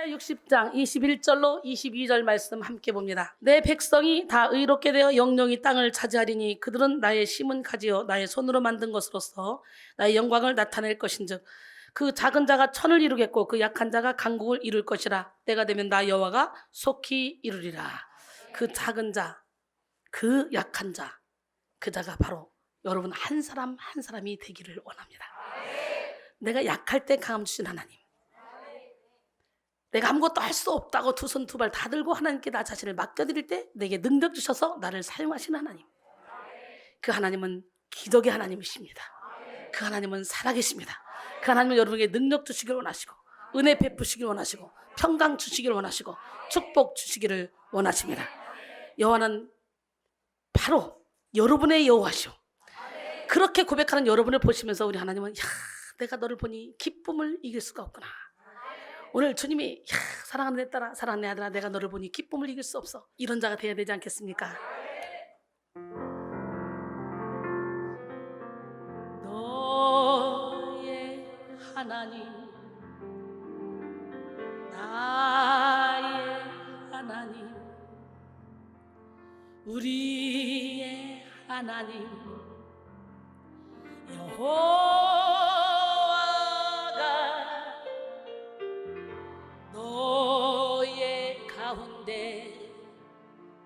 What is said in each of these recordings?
이사야 60장 21절로 22절 말씀 함께 봅니다. 내 백성이 다 의롭게 되어 영영이 땅을 차지하리니 그들은 나의 심은 가지요 나의 손으로 만든 것으로서 나의 영광을 나타낼 것인즉 그 작은 자가 천을 이루겠고 그 약한 자가 강국을 이룰 것이라. 때가 되면 나 여호와가 속히 이루리라. 그 작은 자, 그 약한 자, 그 자가 바로 여러분 한 사람 한 사람이 되기를 원합니다. 내가 약할 때 강함 주신 하나님, 내가 아무것도 할 수 없다고 두 손 두 발 다 들고 하나님께 나 자신을 맡겨드릴 때 내게 능력 주셔서 나를 사용하시는 하나님, 그 하나님은 기적의 하나님이십니다. 그 하나님은 살아계십니다. 그 하나님은 여러분에게 능력 주시기를 원하시고 은혜 베푸시기를 원하시고 평강 주시기를 원하시고 축복 주시기를 원하십니다. 여호와는 바로 여러분의 여호와시오. 그렇게 고백하는 여러분을 보시면서 우리 하나님은 내가 너를 보니 기쁨을 이길 수가 없구나. 오늘 주님이 사랑하는 내 딸아, 사랑하는 내 아들아, 내가 너를 보니 기쁨을 이길 수 없어. 이런 자가 되어야 되지 않겠습니까? 너의 하나님, 나의 하나님, 우리의 하나님 여호와가 너의 가운데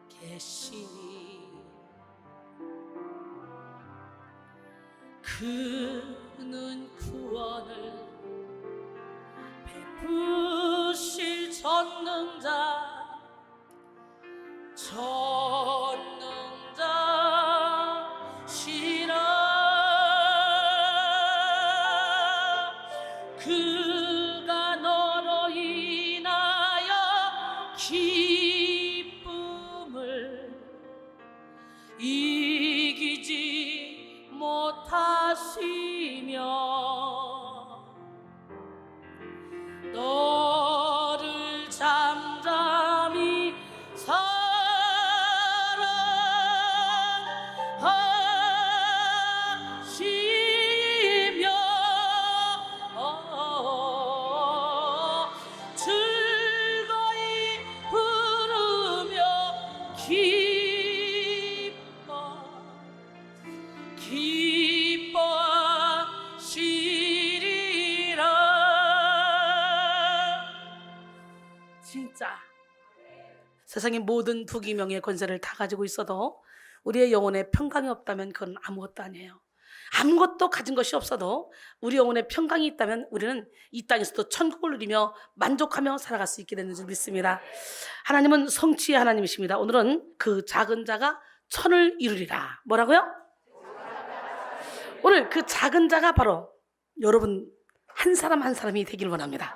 계시니 그는 구원을 베푸실 전능자시라. 그가 너로 인하여 기쁨을 이기지 못하시며 너를 잠잠히 사랑하시며 즐거이 부르며 기뻐하시리라. 진짜 세상의 모든 부귀명예 권세를 다 가지고 있어도 우리의 영혼에 평강이 없다면 그건 아무것도 아니에요. 아무것도 가진 것이 없어도 우리 영혼에 평강이 있다면 우리는 이 땅에서도 천국을 누리며 만족하며 살아갈 수 있게 되는 줄 믿습니다. 하나님은 성취의 하나님이십니다. 오늘은 그 작은 자가 천을 이루리라. 뭐라고요? 오늘 그 작은 자가 바로 여러분 한 사람 한 사람이 되기를 원합니다.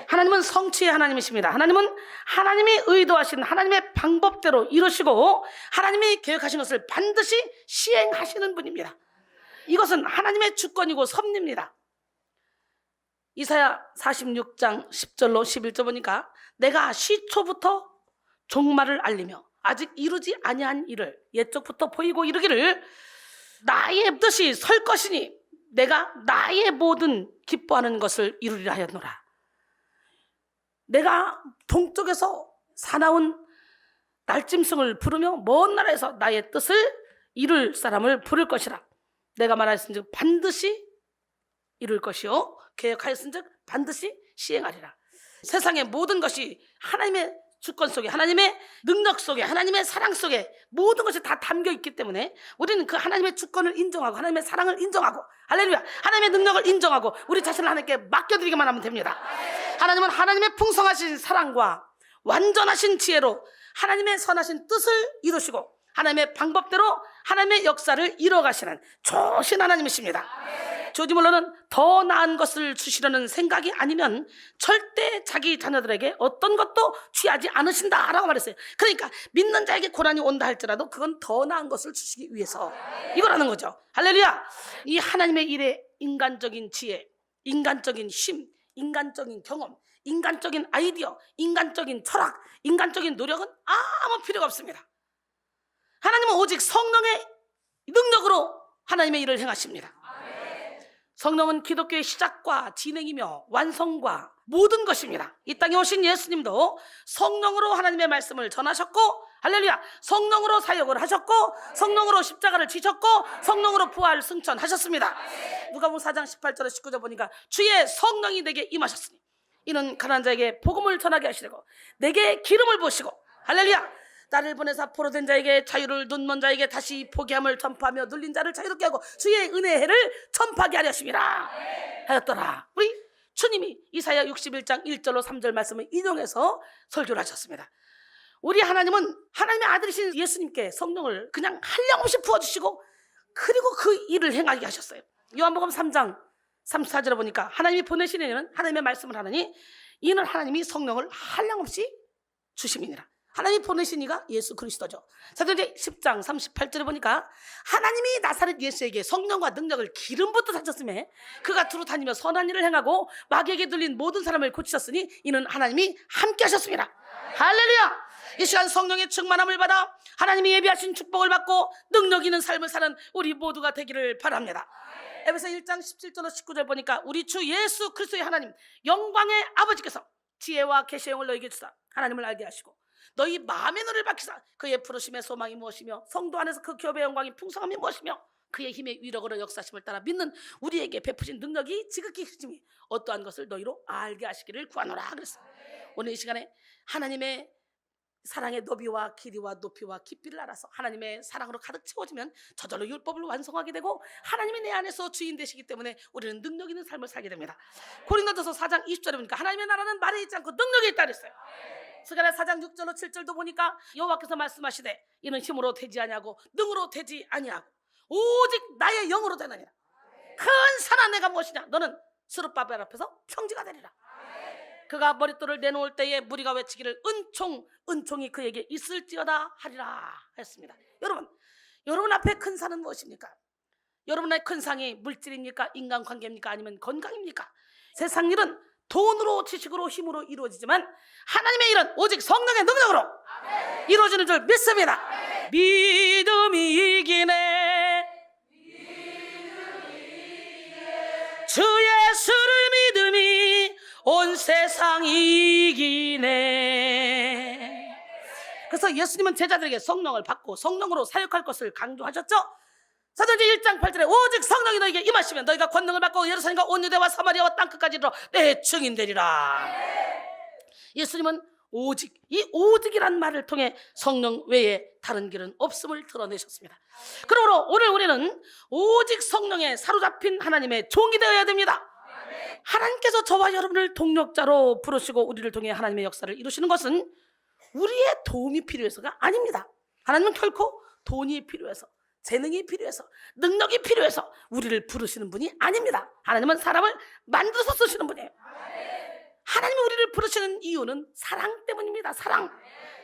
하나님은 성취의 하나님이십니다. 하나님은 하나님이 의도하신 하나님의 방법대로 이루시고 하나님이 계획하신 것을 반드시 시행하시는 분입니다. 이것은 하나님의 주권이고 섭리입니다. 이사야 46장 10절로 11절 보니까 내가 시초부터 종말을 알리며 아직 이루지 아니한 일을 옛적부터 보이고 이르기를 나의 뜻이 설 것이니 내가 나의 모든 기뻐하는 것을 이루리라 하였노라. 내가 동쪽에서 사나운 날짐승을 부르며 먼 나라에서 나의 뜻을 이룰 사람을 부를 것이라. 내가 말하였은즉 반드시 이룰 것이요 계획하였은즉 반드시 시행하리라. 세상의 모든 것이 하나님의 주권 속에, 하나님의 능력 속에, 하나님의 사랑 속에 모든 것이 다 담겨 있기 때문에 우리는 그 하나님의 주권을 인정하고 하나님의 사랑을 인정하고 할렐루야, 하나님의 능력을 인정하고 우리 자신을 하나님께 맡겨드리기만 하면 됩니다. 하나님은 하나님의 풍성하신 사랑과 완전하신 지혜로 하나님의 선하신 뜻을 이루시고 하나님의 방법대로 하나님의 역사를 이뤄가시는 좋으신 하나님이십니다. 조지몰러는 더 나은 것을 주시려는 생각이 아니면 절대 자기 자녀들에게 어떤 것도 취하지 않으신다라고 말했어요. 그러니까 믿는 자에게 고난이 온다 할지라도 그건 더 나은 것을 주시기 위해서 이거라는 거죠. 할렐루야. 이 하나님의 일에 인간적인 지혜, 인간적인 힘, 인간적인 경험, 인간적인 아이디어, 인간적인 철학, 인간적인 노력은 아무 필요가 없습니다. 하나님은 오직 성령의 능력으로 하나님의 일을 행하십니다. 성령은 기독교의 시작과 진행이며 완성과 모든 것입니다. 이 땅에 오신 예수님도 성령으로 하나님의 말씀을 전하셨고, 할렐루야, 성령으로 사역을 하셨고, 성령으로 십자가를 지셨고, 성령으로 부활 승천하셨습니다. 누가복음 4장 18절 19절 보니까 주의 성령이 내게 임하셨으니 이는 가난한 자에게 복음을 전하게 하시려고 내게 기름을 부으시고, 할렐루야, 나를 보내사 포로된 자에게 자유를, 눈먼 자에게 다시 포기함을 전파하며 눌린 자를 자유롭게 하고 주의 은혜의 해를 전파하게 하려 하심이라 하였더라. 우리 주님이 이사야 61장 1절로 3절 말씀을 인용해서 설교를 하셨습니다. 우리 하나님은 하나님의 아들이신 예수님께 성령을 그냥 한량없이 부어주시고, 그리고 그 일을 행하게 하셨어요. 요한복음 3장 34절에 보니까 하나님이 보내신 이는 하나님의 말씀을 하느니 이는 하나님이 성령을 한량없이 주심이니라. 하나님이 보내신 이가 예수 그리스도죠. 사도행전 10장 38절에 보니까 하나님이 나사렛 예수에게 성령과 능력을 기름부터 다쳤음에 그가 두루 다니며 선한 일을 행하고 마귀에게 들린 모든 사람을 고치셨으니 이는 하나님이 함께 하셨습니다. 할렐루야. 이 시간 성령의 충만함을 받아 하나님이 예비하신 축복을 받고 능력 있는 삶을 사는 우리 모두가 되기를 바랍니다. 에베소 1장 17절로 19절 보니까 우리 주 예수 그리스도의 하나님 영광의 아버지께서 지혜와 계시의 영을 너희에게 주사 하나님을 알게 하시고 너희 마음의 눈을 밝히사 그의 부르심의 소망이 무엇이며 성도 안에서 그 기업의 영광이 풍성함이 무엇이며 그의 힘의 위력으로 역사심을 따라 믿는 우리에게 베푸신 능력이 지극히 크심이 어떠한 것을 너희로 알게 하시기를 구하노라 그랬어요. 오늘 이 시간에 하나님의 사랑의 너비와 길이와 높이와 깊이를 알아서 하나님의 사랑으로 가득 채워지면 저절로 율법을 완성하게 되고 하나님이 내 안에서 주인 되시기 때문에 우리는 능력 있는 삶을 살게 됩니다. 고린도전서 4장 20절에 보니까 하나님의 나라는 말에 있지 않고 능력에 있다 그랬어요. 스가랴 4장 6절로 7절도 보니까 여호와께서 말씀하시되 이는 힘으로 되지 아니하고 능으로 되지 아니하고 오직 나의 영으로 되느니라. 큰 산아 내가 무엇이냐, 너는 스룹바벨 앞에서 평지가 되리라. 그가 머릿돌을 내놓을 때에 무리가 외치기를 은총이 그에게 있을지어다 하리라 했습니다. 여러분 앞에 큰 산은 무엇입니까? 여러분의 큰 상이 물질입니까? 인간관계입니까? 아니면 건강입니까? 세상 일은 돈으로, 지식으로, 힘으로 이루어지지만 하나님의 일은 오직 성령의 능력으로 이루어지는 줄 믿습니다. 믿음이 이기네, 주 예수를 믿음이 온 세상 이기네. 그래서 예수님은 제자들에게 성령을 받고 성령으로 사역할 것을 강조하셨죠. 사도행전 1장 8절에 오직 성령이 너에게 임하시면 너희가 권능을 받고 예루살렘과 온 유대와 사마리아와 땅끝까지 이르러 내 증인 되리라. 예수님은 오직, 이 오직이란 말을 통해 성령 외에 다른 길은 없음을 드러내셨습니다. 그러므로 오늘 우리는 오직 성령에 사로잡힌 하나님의 종이 되어야 됩니다. 하나님께서 저와 여러분을 동력자로 부르시고 우리를 통해 하나님의 역사를 이루시는 것은 우리의 도움이 필요해서가 아닙니다. 하나님은 결코 돈이 필요해서, 재능이 필요해서, 능력이 필요해서 우리를 부르시는 분이 아닙니다. 하나님은 사람을 만들어서 쓰시는 분이에요. 하나님이 우리를 부르시는 이유는 사랑 때문입니다. 사랑.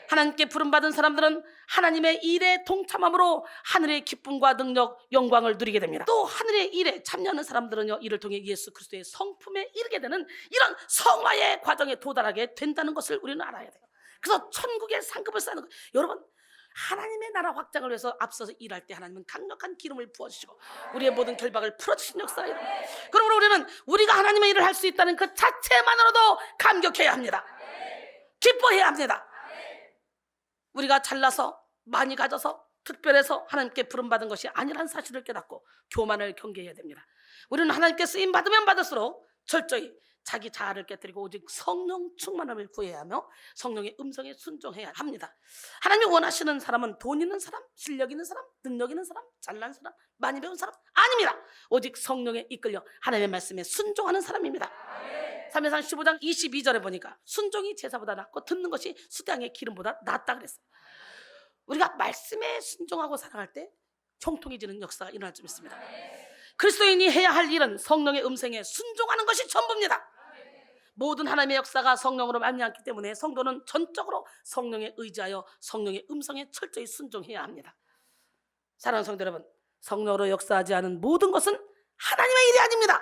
하나님께 부름받은 사람들은 하나님의 일에 동참함으로 하늘의 기쁨과 능력, 영광을 누리게 됩니다. 또 하늘의 일에 참여하는 사람들은요, 이를 통해 예수 그리스도의 성품에 이르게 되는 이런 성화의 과정에 도달하게 된다는 것을 우리는 알아야 돼요. 그래서 천국의 상급을 쌓는 것. 여러분, 하나님의 나라 확장을 위해서 앞서서 일할 때 하나님은 강력한 기름을 부어주시고 우리의 모든 결박을 풀어주신 역사가 일어납니다. 그러므로 우리는 우리가 하나님의 일을 할 수 있다는 그 자체만으로도 감격해야 합니다. 기뻐해야 합니다. 우리가 잘나서 많이 가져서 특별해서 하나님께 부름받은 것이 아니라는 사실을 깨닫고 교만을 경계해야 됩니다. 우리는 하나님께 쓰임 받으면 받을수록 철저히 자기 자아를 깨뜨리고 오직 성령 충만함을 구해야 하며 성령의 음성에 순종해야 합니다. 하나님이 원하시는 사람은 돈 있는 사람, 실력 있는 사람, 능력 있는 사람, 잘난 사람, 많이 배운 사람 아닙니다. 오직 성령에 이끌려 하나님의 말씀에 순종하는 사람입니다. 사무엘상 15장 22절에 보니까 순종이 제사보다 낫고 듣는 것이 수량의 기름보다 낫다 그랬어요. 우리가 말씀에 순종하고 살아갈 때 형통해지는 역사가 일어날 줄 믿습니다. 그리스도인이 해야 할 일은 성령의 음성에 순종하는 것이 전부입니다. 모든 하나님의 역사가 성령으로 말미암기 때문에 성도는 전적으로 성령에 의지하여 성령의 음성에 철저히 순종해야 합니다. 사랑하는 성도 여러분, 성령으로 역사하지 않은 모든 것은 하나님의 일이 아닙니다.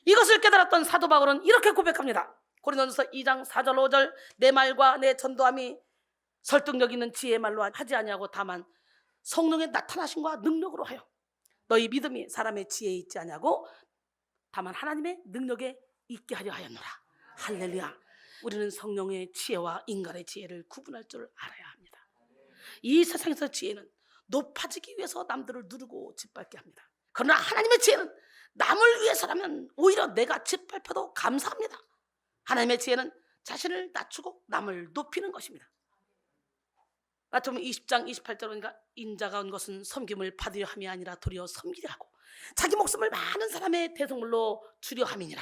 이것을 깨달았던 사도 바울은 이렇게 고백합니다. 고린도전서 2장 4절 5절 내 말과 내 전도함이 설득력 있는 지혜의 말로 하지 아니하고 다만 성령의 나타나심과 능력으로 하여 너희 믿음이 사람의 지혜에 있지 아니하고 다만 하나님의 능력에 있게 하려 하였노라. 할렐루야. 우리는 성령의 지혜와 인간의 지혜를 구분할 줄 알아야 합니다. 이 세상에서 지혜는 높아지기 위해서 남들을 누르고 짓밟게 합니다. 그러나 하나님의 지혜는 남을 위해서라면 오히려 내가 짓밟혀도 감사합니다. 하나님의 지혜는 자신을 낮추고 남을 높이는 것입니다. 마태복음 20장 28절 보니까 인자가 온 것은 섬김을 받으려 함이 아니라 도리어 섬기려 하고 자기 목숨을 많은 사람의 대속물로 주려 함이니라.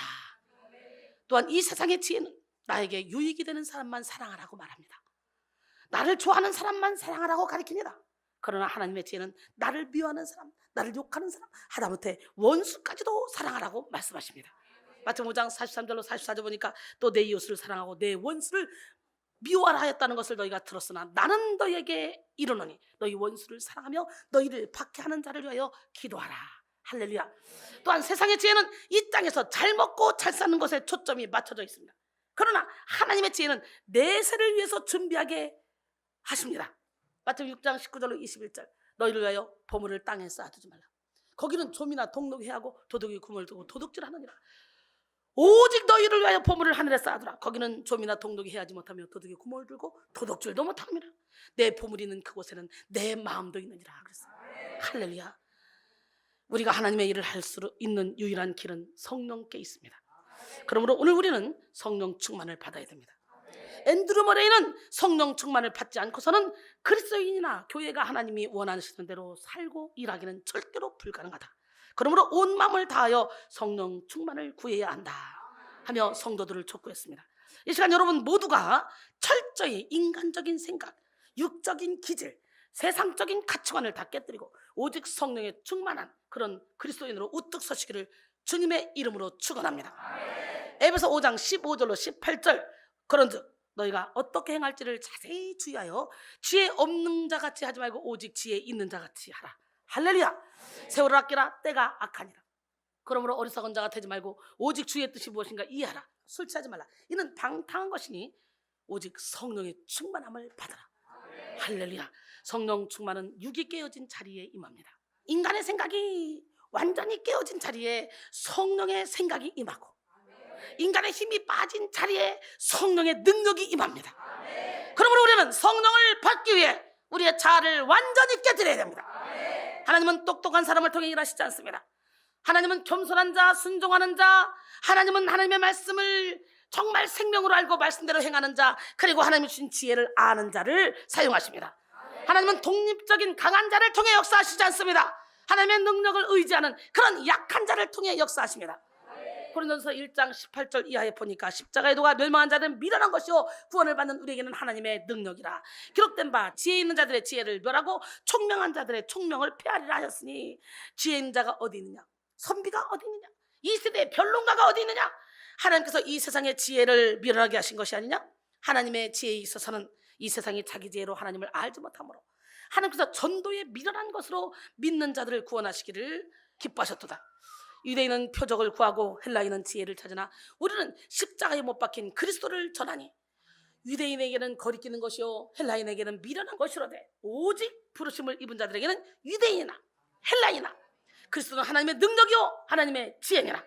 또한 이 세상의 지혜는 나에게 유익이 되는 사람만 사랑하라고 말합니다. 나를 좋아하는 사람만 사랑하라고 가르칩니다. 그러나 하나님의 지혜는 나를 미워하는 사람, 나를 욕하는 사람, 하다못해 원수까지도 사랑하라고 말씀하십니다. 마태복음 5장 43절로 44절 보니까 또 내 이웃을 사랑하고 내 원수를 미워하라 하였다는 것을 너희가 들었으나 나는 너희에게 이르노니 너희 원수를 사랑하며 너희를 박해하는 자를 위하여 기도하라. 할렐루야. 또한 세상의 지혜는 이 땅에서 잘 먹고 잘 사는 것에 초점이 맞춰져 있습니다. 그러나 하나님의 지혜는 내세를 위해서 준비하게 하십니다. 마태복음 6장 19절로 21절 너희를 위하여 보물을 땅에 쌓아두지 말라. 거기는 좀이나 동록이 하고 도둑이 구멍을 두고 도둑질하느니라. 오직 너희를 위하여 보물을 하늘에 쌓아두라. 거기는 좀이나 동록이 해하지 못하며 도둑이 구멍을 들고 도둑질도 못합니다. 내 보물이 있는 그곳에는 내 마음도 있느니라 그랬어요. 할렐루야. 우리가 하나님의 일을 할 수 있는 유일한 길은 성령께 있습니다. 그러므로 오늘 우리는 성령 충만을 받아야 됩니다. 앤드루 머레이는 성령 충만을 받지 않고서는 그리스도인이나 교회가 하나님이 원하시는 대로 살고 일하기는 절대로 불가능하다. 그러므로 온 마음을 다하여 성령 충만을 구해야 한다 하며 성도들을 촉구했습니다. 이 시간 여러분 모두가 철저히 인간적인 생각, 육적인 기질, 세상적인 가치관을 다 깨뜨리고 오직 성령에 충만한 그런 그리스도인으로 우뚝 서시기를 주님의 이름으로 축원합니다. 에베소 5장 15절로 18절 그런즉 너희가 어떻게 행할지를 자세히 주의하여 지혜 없는 자같이 하지 말고 오직 지혜 있는 자같이 하라. 할렐루야. 세월을 아끼라 때가 악하니라. 그러므로 어리석은 자가 되지 말고 오직 주의 뜻이 무엇인가 이해하라. 술 취하지 말라. 이는 방탕한 것이니 오직 성령의 충만함을 받아라. 할렐루야. 성령 충만은 육이 깨어진 자리에 임합니다. 인간의 생각이 완전히 깨어진 자리에 성령의 생각이 임하고 인간의 힘이 빠진 자리에 성령의 능력이 임합니다. 그러므로 우리는 성령을 받기 위해 우리의 자아를 완전히 깨뜨려야 됩니다. 하나님은 똑똑한 사람을 통해 일하시지 않습니다. 하나님은 겸손한 자, 순종하는 자, 하나님은 하나님의 말씀을 정말 생명으로 알고 말씀대로 행하는 자, 그리고 하나님이 주신 지혜를 아는 자를 사용하십니다. 하나님은 독립적인 강한 자를 통해 역사하시지 않습니다. 하나님의 능력을 의지하는 그런 약한 자를 통해 역사하십니다. 고린도전서 1장 18절 이하에 보니까 십자가의 도가 멸망한 자들은 미련한 것이요 구원을 받는 우리에게는 하나님의 능력이라. 기록된 바 지혜 있는 자들의 지혜를 멸하고 총명한 자들의 총명을 폐하리라 하셨으니 지혜 있는 자가 어디 있느냐, 선비가 어디 있느냐, 이 세대의 변론가가 어디 있느냐. 하나님께서 이 세상의 지혜를 멸하게 하신 것이 아니냐. 하나님의 지혜에 있어서는 이 세상이 자기 지혜로 하나님을 알지 못하므로 하나님께서 전도에 미련한 것으로 믿는 자들을 구원하시기를 기뻐하셨도다. 유대인은 표적을 구하고 헬라인은 지혜를 찾으나 우리는 십자가에 못 박힌 그리스도를 전하니 유대인에게는 거리끼는 것이요 헬라인에게는 미련한 것이로되 오직 부르심을 입은 자들에게는 유대인이나 헬라인이나 그리스도는 하나님의 능력이요 하나님의 지혜니라.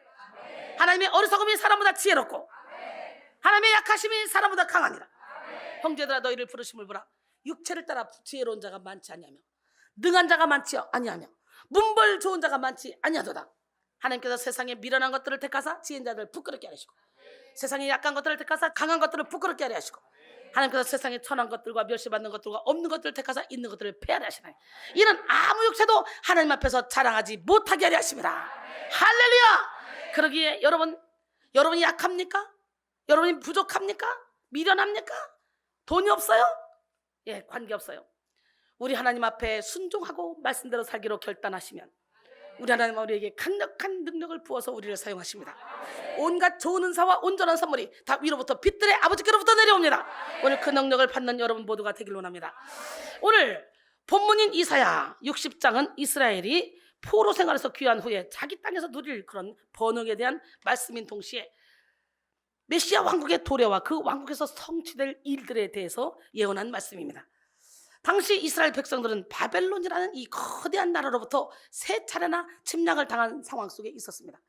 하나님의 어리석음이 사람보다 지혜롭고 하나님의 약하심이 사람보다 강하니라. 형제들아 너희를 부르심을 보라. 육체를 따라 지혜로운 자가 많지 아니하며 능한 자가 많지 아니하며 문벌 좋은 자가 많지 아니하도다. 하나님께서 세상에 미련한 것들을 택하사 지혜인 자들을 부끄럽게 하시고 세상에 약한 것들을 택하사 강한 것들을 부끄럽게 하려 하시고 하나님께서 세상에 천한 것들과 멸시받는 것들과 없는 것들을 택하사 있는 것들을 폐하려 하시나니 이는 아무 육체도 하나님 앞에서 자랑하지 못하게 하려 하십니다. 할렐루야. 그러기에 여러분이 약합니까? 여러분이 부족합니까? 미련합니까? 돈이 없어요? 예, 관계없어요. 우리 하나님 앞에 순종하고 말씀대로 살기로 결단하시면 우리 하나님은 우리에게 강력한 능력을 부어서 우리를 사용하십니다. 온갖 좋은 은사와 온전한 선물이 다 위로부터 빛들의 아버지께로부터 내려옵니다. 오늘 그 능력을 받는 여러분 모두가 되길 원합니다. 오늘 본문인 이사야 60장은 이스라엘이 포로 생활에서 귀환 후에 자기 땅에서 누릴 그런 번영에 대한 말씀인 동시에 메시아 왕국의 도래와 그 왕국에서 성취될 일들에 대해서 예언한 말씀입니다. 당시 이스라엘 백성들은 바벨론이라는 이 거대한 나라로부터 세 차례나 침략을 당한 상황 속에 있었습니다.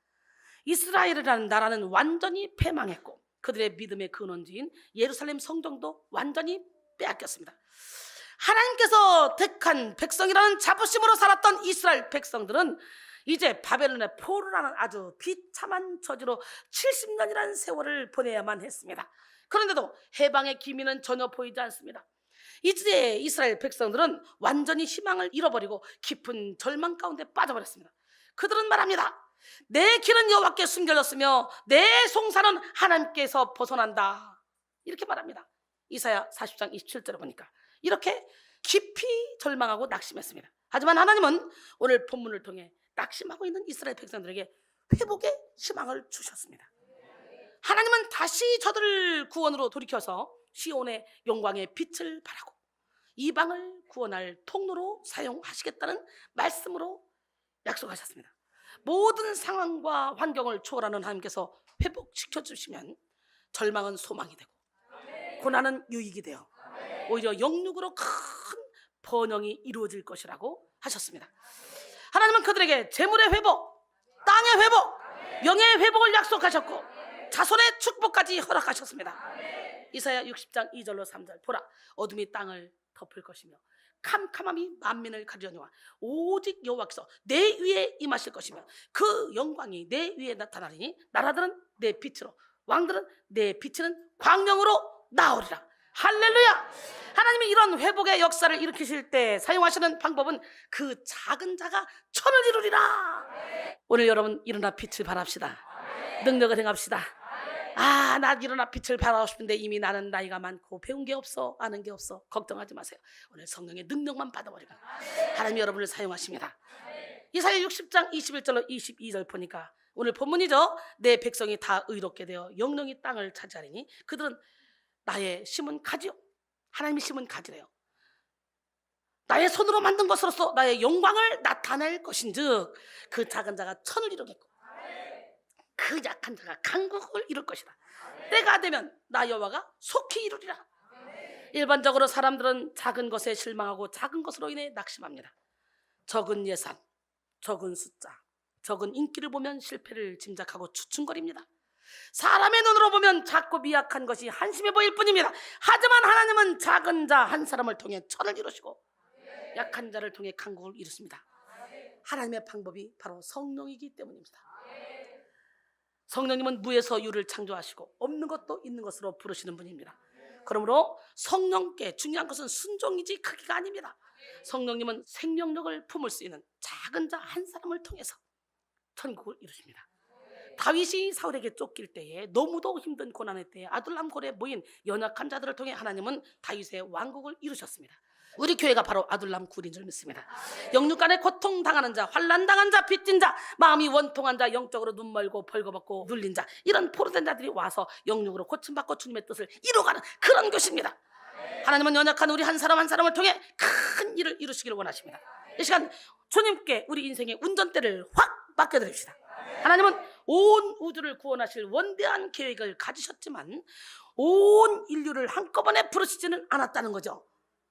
이스라엘이라는 나라는 완전히 패망했고 그들의 믿음의 근원지인 예루살렘 성전도 완전히 빼앗겼습니다. 하나님께서 택한 백성이라는 자부심으로 살았던 이스라엘 백성들은 이제 바벨론의 포로라는 아주 비참한 처지로 70년이라는 세월을 보내야만 했습니다. 그런데도 해방의 기미는 전혀 보이지 않습니다. 이제 이스라엘 백성들은 완전히 희망을 잃어버리고 깊은 절망 가운데 빠져버렸습니다. 그들은 말합니다. 내 길은 여호와께 숨겨졌으며 내 송사는 하나님께서 벗어난다. 이렇게 말합니다. 이사야 40장 27절을 보니까 이렇게 깊이 절망하고 낙심했습니다. 하지만 하나님은 오늘 본문을 통해 낙심하고 있는 이스라엘 백성들에게 회복의 희망을 주셨습니다. 하나님은 다시 저들을 구원으로 돌이켜서 시온의 영광의 빛을 발하고 이방을 구원할 통로로 사용하시겠다는 말씀으로 약속하셨습니다. 모든 상황과 환경을 초월하는 하나님께서 회복시켜 주시면 절망은 소망이 되고 고난은 유익이 되어 오히려 영육으로 큰 번영이 이루어질 것이라고 하셨습니다. 하나님은 그들에게 재물의 회복, 땅의 회복, 명예의 회복을 약속하셨고 자손의 축복까지 허락하셨습니다. 이사야 60장 2절로 3절 보라 어둠이 땅을 덮을 것이며 캄캄함이 만민을 가리려니와 오직 여호와께서 내 위에 임하실 것이며 그 영광이 내 위에 나타나리니 나라들은 내 빛으로 왕들은 내 비치는 광명으로 나오리라. 할렐루야. 하나님이 이런 회복의 역사를 일으키실 때 사용하시는 방법은 그 작은 자가 천을 이루리라. 오늘 여러분 일어나 빛을 발합시다. 능력을 행합시다. 나 일어나 빛을 발하고 싶은데 이미 나는 나이가 많고 배운 게 없어, 아는 게 없어. 걱정하지 마세요. 오늘 성령의 능력만 받아버리면 하나님이 여러분을 사용하십니다. 이사야 60장 21절로 22절 보니까 오늘 본문이죠. 내 백성이 다 의롭게 되어 영영이 땅을 차지하리니 그들은 나의 심은 가지요. 하나님이 심은 가지래요. 나의 손으로 만든 것으로서 나의 영광을 나타낼 것인즉 그 작은 자가 천을 이루겠고 그 약한 자가 강국을 이룰 것이다. 때가 되면 나 여호와가 속히 이루리라. 일반적으로 사람들은 작은 것에 실망하고 작은 것으로 인해 낙심합니다. 적은 예산, 적은 숫자, 적은 인기를 보면 실패를 짐작하고 주춤거립니다. 사람의 눈으로 보면 작고 미약한 것이 한심해 보일 뿐입니다. 하지만 하나님은 작은 자 한 사람을 통해 천을 이루시고 약한 자를 통해 강국을 이루십니다. 하나님의 방법이 바로 성령이기 때문입니다. 성령님은 무에서 유를 창조하시고 없는 것도 있는 것으로 부르시는 분입니다. 그러므로 성령께 중요한 것은 순종이지 크기가 아닙니다. 성령님은 생명력을 품을 수 있는 작은 자 한 사람을 통해서 천국을 이루십니다. 다윗이 사울에게 쫓길 때에 너무도 힘든 고난의 때에 아둘람 굴에 모인 연약한 자들을 통해 하나님은 다윗의 왕국을 이루셨습니다. 우리 교회가 바로 아둘람 굴인 줄 믿습니다. 영육간에 고통당하는 자, 환난당한 자, 빚진 자, 마음이 원통한 자, 영적으로 눈멀고 벌거벗고 눌린 자, 이런 포로된 자들이 와서 영육으로 고침받고 주님의 뜻을 이루어가는 그런 곳입니다. 하나님은 연약한 우리 한 사람 한 사람을 통해 큰 일을 이루시기를 원하십니다. 이 시간 주님께 우리 인생의 운전대를 확 맡겨드립시다. 하나님은 온 우주를 구원하실 원대한 계획을 가지셨지만 온 인류를 한꺼번에 부르시지는 않았다는 거죠.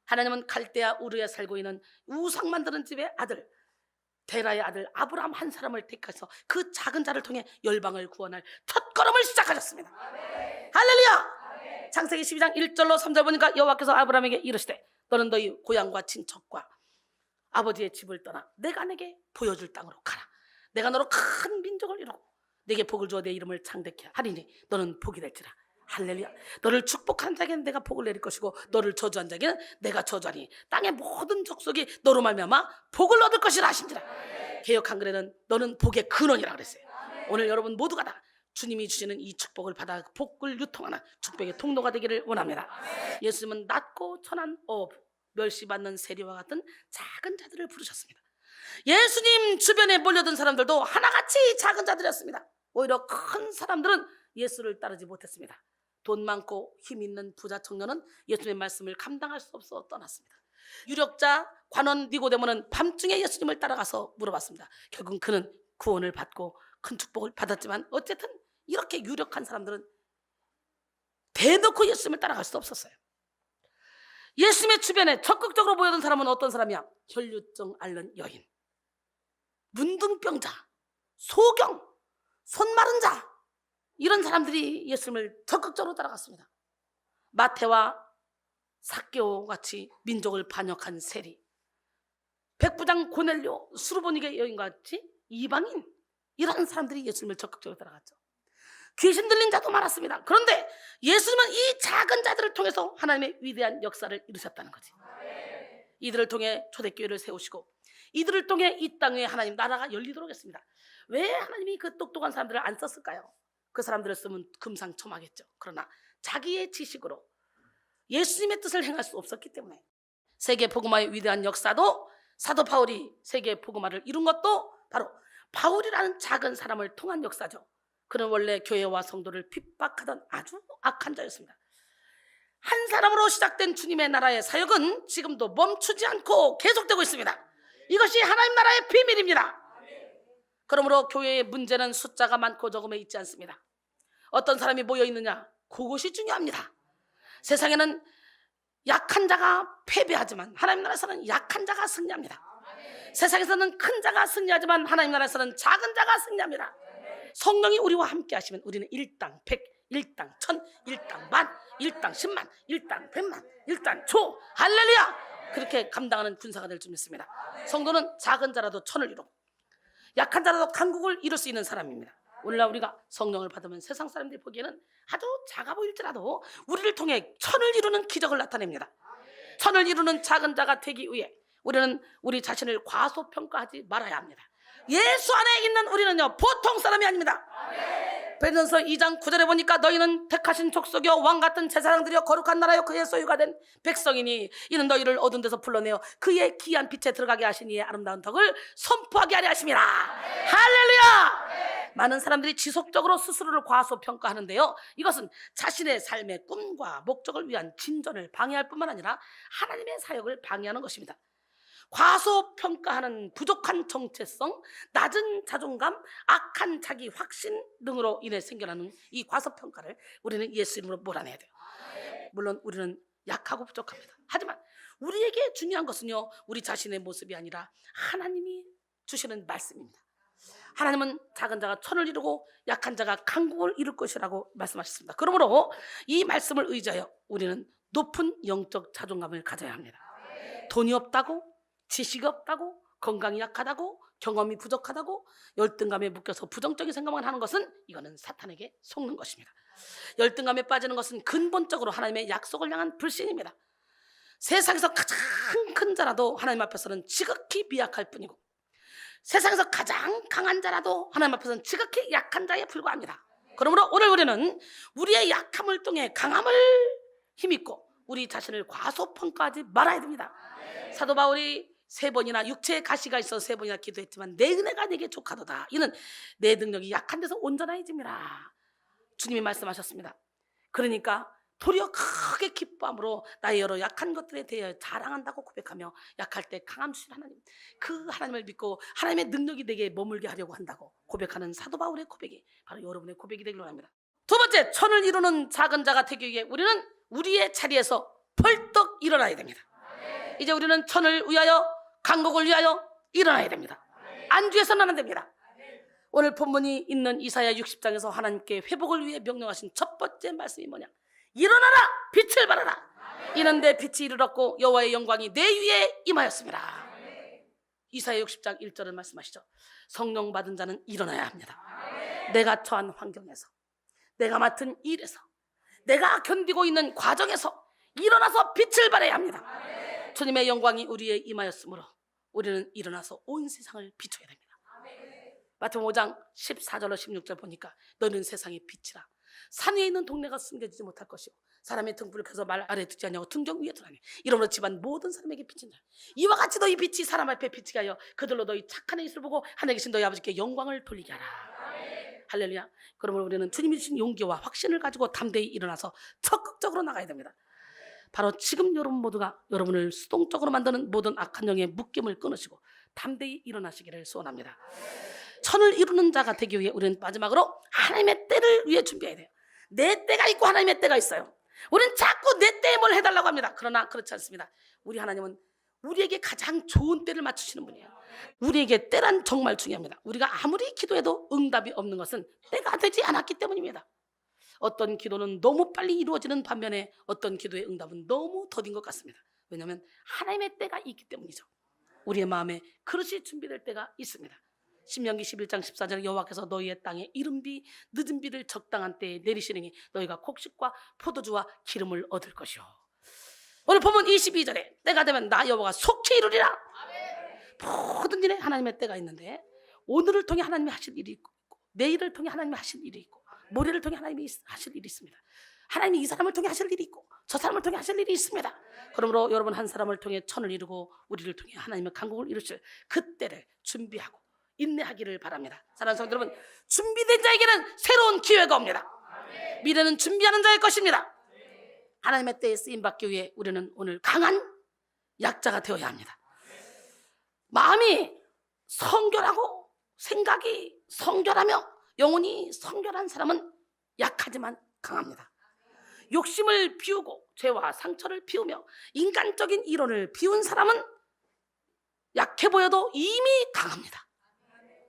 하나님은 갈대아 우르에 살고 있는 우상 만드는 집의 아들 데라의 아들 아브라함 한 사람을 택해서 그 작은 자를 통해 열방을 구원할 첫걸음을 시작하셨습니다. 할렐루야. 창세기 12장 1절로 3절 보니까 여호와께서 아브라함에게 이르시되 너는 너희 고향과 친척과 아버지의 집을 떠나 내가 내게 보여줄 땅으로 가라. 내가 너로 큰 민족을 이루고 내게 복을 주어 내 이름을 창대케 하리니 너는 복이 될지라. 할렐루야. 너를 축복한 자에게는 내가 복을 내릴 것이고 너를 저주한 자에게는 내가 저주하니 땅의 모든 족속이 너로 말미암아 복을 얻을 것이라 하신지라. 개역 한글에는 너는 복의 근원이라 그랬어요. 오늘 여러분 모두가 다 주님이 주시는 이 축복을 받아 복을 유통하는 축복의 통로가 되기를 원합니다. 예수님은 낮고 천한 어부 멸시받는 세리와 같은 작은 자들을 부르셨습니다. 예수님 주변에 몰려든 사람들도 하나같이 작은 자들이었습니다. 오히려 큰 사람들은 예수를 따르지 못했습니다. 돈 많고 힘 있는 부자 청년은 예수님의 말씀을 감당할 수 없어 떠났습니다. 유력자 관원 니고데모는 밤중에 예수님을 따라가서 물어봤습니다. 결국 그는 구원을 받고 큰 축복을 받았지만 어쨌든 이렇게 유력한 사람들은 대놓고 예수님을 따라갈 수 없었어요. 예수님의 주변에 적극적으로 보여준 사람은 어떤 사람이야? 혈류증 앓는 여인, 문둥병자, 소경, 손 마른 자, 이런 사람들이 예수님을 적극적으로 따라갔습니다. 마태와 삭개오 같이 민족을 반역한 세리, 백부장 고넬료, 수르보니게 여인과 같이 이방인, 이런 사람들이 예수님을 적극적으로 따라갔죠. 귀신 들린 자도 많았습니다. 그런데 예수님은 이 작은 자들을 통해서 하나님의 위대한 역사를 이루셨다는 거지. 이들을 통해 초대교회를 세우시고 이들을 통해 이 땅에 하나님 나라가 열리도록 했습니다. 왜 하나님이 그 똑똑한 사람들을 안 썼을까요? 그 사람들을 쓰면 금상첨화겠죠. 그러나 자기의 지식으로 예수님의 뜻을 행할 수 없었기 때문에 세계 복음화의 위대한 역사도 사도 바울이 세계 복음화를 이룬 것도 바로 바울이라는 작은 사람을 통한 역사죠. 그는 원래 교회와 성도를 핍박하던 아주 악한 자였습니다. 한 사람으로 시작된 주님의 나라의 사역은 지금도 멈추지 않고 계속되고 있습니다. 이것이 하나님 나라의 비밀입니다. 그러므로 교회의 문제는 숫자가 많고 적음에 있지 않습니다. 어떤 사람이 모여 있느냐, 그것이 중요합니다. 세상에는 약한 자가 패배하지만 하나님 나라에서는 약한 자가 승리합니다. 세상에서는 큰 자가 승리하지만 하나님 나라에서는 작은 자가 승리합니다. 성령이 우리와 함께 하시면 우리는 일당 100, 일당 1000, 일당 10,000, 일당 10만, 일당 100만, 일당 조, 할렐루야! 그렇게 감당하는 군사가 될 줄 믿습니다. 성도는 작은 자라도 천을 이루고 약한 자라도 강국을 이룰 수 있는 사람입니다. 오늘날 우리가 성령을 받으면 세상 사람들이 보기에는 아주 작아 보일지라도 우리를 통해 천을 이루는 기적을 나타냅니다. 천을 이루는 작은 자가 되기 위해 우리는 우리 자신을 과소평가하지 말아야 합니다. 예수 안에 있는 우리는요, 보통 사람이 아닙니다. 베드로전서 2장 9절에 보니까 너희는 택하신 족속이요 왕같은 제사장들이요 거룩한 나라요 그의 소유가 된 백성이니 이는 너희를 어두운 데서 불러내어 그의 귀한 빛에 들어가게 하신 이의 아름다운 덕을 선포하게 하려 하심이라. 할렐루야. 많은 사람들이 지속적으로 스스로를 과소평가하는데요, 이것은 자신의 삶의 꿈과 목적을 위한 진전을 방해할 뿐만 아니라 하나님의 사역을 방해하는 것입니다. 과소평가하는 부족한 정체성, 낮은 자존감, 악한 자기 확신 등으로 인해 생겨나는 이 과소평가를 우리는 예수 이름으로 몰아내야 돼요. 물론 우리는 약하고 부족합니다. 하지만 우리에게 중요한 것은요, 우리 자신의 모습이 아니라 하나님이 주시는 말씀입니다. 하나님은 작은 자가 천을 이루고 약한 자가 강국을 이룰 것이라고 말씀하셨습니다. 그러므로 이 말씀을 의지하여 우리는 높은 영적 자존감을 가져야 합니다. 돈이 없다고, 지식이 없다고, 건강이 약하다고, 경험이 부족하다고 열등감에 묶여서 부정적인 생각만 하는 것은 이거는 사탄에게 속는 것입니다. 열등감에 빠지는 것은 근본적으로 하나님의 약속을 향한 불신입니다. 세상에서 가장 큰 자라도 하나님 앞에서는 지극히 미약할 뿐이고 세상에서 가장 강한 자라도 하나님 앞에서는 지극히 약한 자에 불과합니다. 그러므로 오늘 우리는 우리의 약함을 통해 강함을 힘입고 우리 자신을 과소평가하지 말아야 됩니다. 사도 바울이 3번이나 육체의 가시가 있어서 3번이나 기도했지만 내 은혜가 내게 족하도다. 이는 내 능력이 약한 데서 온전해짐이라. 주님이 말씀하셨습니다. 그러니까 도리어 크게 기뻐함으로 나의 여러 약한 것들에 대해 자랑한다고 고백하며 약할 때 강함 주신 하나님, 그 하나님을 믿고 하나님의 능력이 내게 머물게 하려고 한다고 고백하는 사도 바울의 고백이 바로 여러분의 고백이 되기로 합니다. 두 번째, 천을 이루는 작은 자가 되기 위해 우리는 우리의 자리에서 벌떡 일어나야 됩니다. 이제 우리는 천을 위하여, 강국을 위하여 일어나야 됩니다. 안주해서는 안 됩니다. 오늘 본문이 있는 이사야 60장에서 하나님께 회복을 위해 명령하신 첫 번째 말씀이 뭐냐? 일어나라, 빛을 발하라. 이는 내 빛이 이르렀고 여호와의 영광이 내 위에 임하였습니다. 이사야 60장 1절을 말씀하시죠. 성령 받은 자는 일어나야 합니다. 내가 처한 환경에서, 내가 맡은 일에서, 내가 견디고 있는 과정에서 일어나서 빛을 발해야 합니다. 주님의 영광이 우리에 임하였으므로 우리는 일어나서 온 세상을 비춰야 됩니다. 마태복음 5장 14절로 16절 보니까 너는 세상의 빛이라. 산 위에 있는 동네가 숨겨지지 못할 것이고 사람의 등불을 켜서 말 아래 두지 아니하고 등경 위에 두라니 이러므로 집안 모든 사람에게 비친다. 이와 같이 너희 빛이 사람 앞에 비치게 하여 그들로 너희 착한 행실을 보고 하늘에 계신 너희 아버지께 영광을 돌리게 하라. 할렐루야. 그러므로 우리는 주님이 주신 용기와 확신을 가지고 담대히 일어나서 적극적으로 나가야 됩니다. 바로 지금 여러분 모두가 여러분을 수동적으로 만드는 모든 악한 영의 묶임을 끊으시고 담대히 일어나시기를 소원합니다. 천을 이루는 자가 되기 위해 우리는 마지막으로 하나님의 때를 위해 준비해야 돼요. 내 때가 있고 하나님의 때가 있어요. 우리는 자꾸 내 때에 뭘 해달라고 합니다. 그러나 그렇지 않습니다. 우리 하나님은 우리에게 가장 좋은 때를 맞추시는 분이에요. 우리에게 때란 정말 중요합니다. 우리가 아무리 기도해도 응답이 없는 것은 때가 되지 않았기 때문입니다. 어떤 기도는 너무 빨리 이루어지는 반면에 어떤 기도의 응답은 너무 더딘 것 같습니다. 왜냐하면 하나님의 때가 있기 때문이죠. 우리의 마음에 그릇이 준비될 때가 있습니다. 신명기 11장 14절에 여호와께서 너희의 땅에 이른비 늦은 비를 적당한 때에 내리시리니 너희가 곡식과 포도주와 기름을 얻을 것이요. 오늘 보면 22절에 때가 되면 나 여호와가 속히 이루리라. 모든 일에 하나님의 때가 있는데 오늘을 통해 하나님이 하실 일이 있고 내일을 통해 하나님이 하실 일이 있고 모레를 통해 하나님이 하실 일이 있습니다. 하나님이 이 사람을 통해 하실 일이 있고 저 사람을 통해 하실 일이 있습니다. 그러므로 여러분 한 사람을 통해 천을 이루고 우리를 통해 하나님의 강국을 이루실 그때를 준비하고 인내하기를 바랍니다. 사랑하는 성도 여러분, 준비된 자에게는 새로운 기회가 옵니다. 미래는 준비하는 자의 것입니다. 하나님의 때에 쓰임받기 위해 우리는 오늘 강한 약자가 되어야 합니다. 마음이 성결하고 생각이 성결하며 영혼이 성결한 사람은 약하지만 강합니다. 욕심을 비우고 죄와 상처를 비우며 인간적인 이론을 비운 사람은 약해 보여도 이미 강합니다.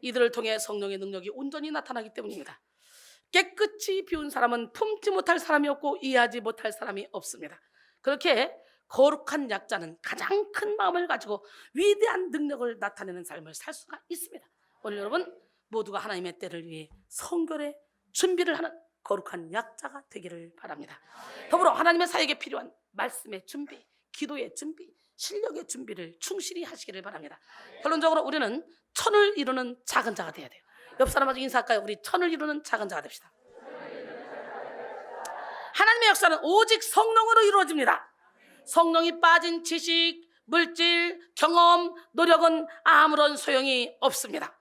이들을 통해 성령의 능력이 온전히 나타나기 때문입니다. 깨끗이 비운 사람은 품지 못할 사람이 없고 이해하지 못할 사람이 없습니다. 그렇게 거룩한 약자는 가장 큰 마음을 가지고 위대한 능력을 나타내는 삶을 살 수가 있습니다. 오늘 여러분 모두가 하나님의 때를 위해 성결의 준비를 하는 거룩한 약자가 되기를 바랍니다. 더불어 하나님의 사역에 필요한 말씀의 준비, 기도의 준비, 실력의 준비를 충실히 하시기를 바랍니다. 결론적으로 우리는 천을 이루는 작은 자가 돼야 돼요. 옆 사람하고 인사할까요? 우리 천을 이루는 작은 자가 됩시다. 하나님의 역사는 오직 성령으로 이루어집니다. 성령이 빠진 지식, 물질, 경험, 노력은 아무런 소용이 없습니다.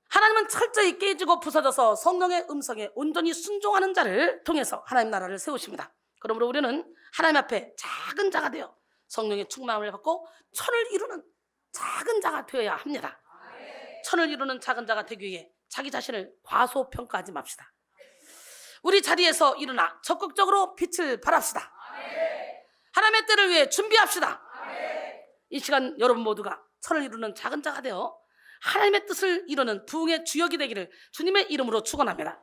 하나님은 철저히 깨지고 부서져서 성령의 음성에 온전히 순종하는 자를 통해서 하나님 나라를 세우십니다. 그러므로 우리는 하나님 앞에 작은 자가 되어 성령의 충만함을 받고 천을 이루는 작은 자가 되어야 합니다. 천을 이루는 작은 자가 되기 위해 자기 자신을 과소평가하지 맙시다. 우리 자리에서 일어나 적극적으로 빛을 발합시다. 하나님의 때를 위해 준비합시다. 이 시간 여러분 모두가 천을 이루는 작은 자가 되어 하나님의 뜻을 이루는 부흥의 주역이 되기를 주님의 이름으로 축원합니다.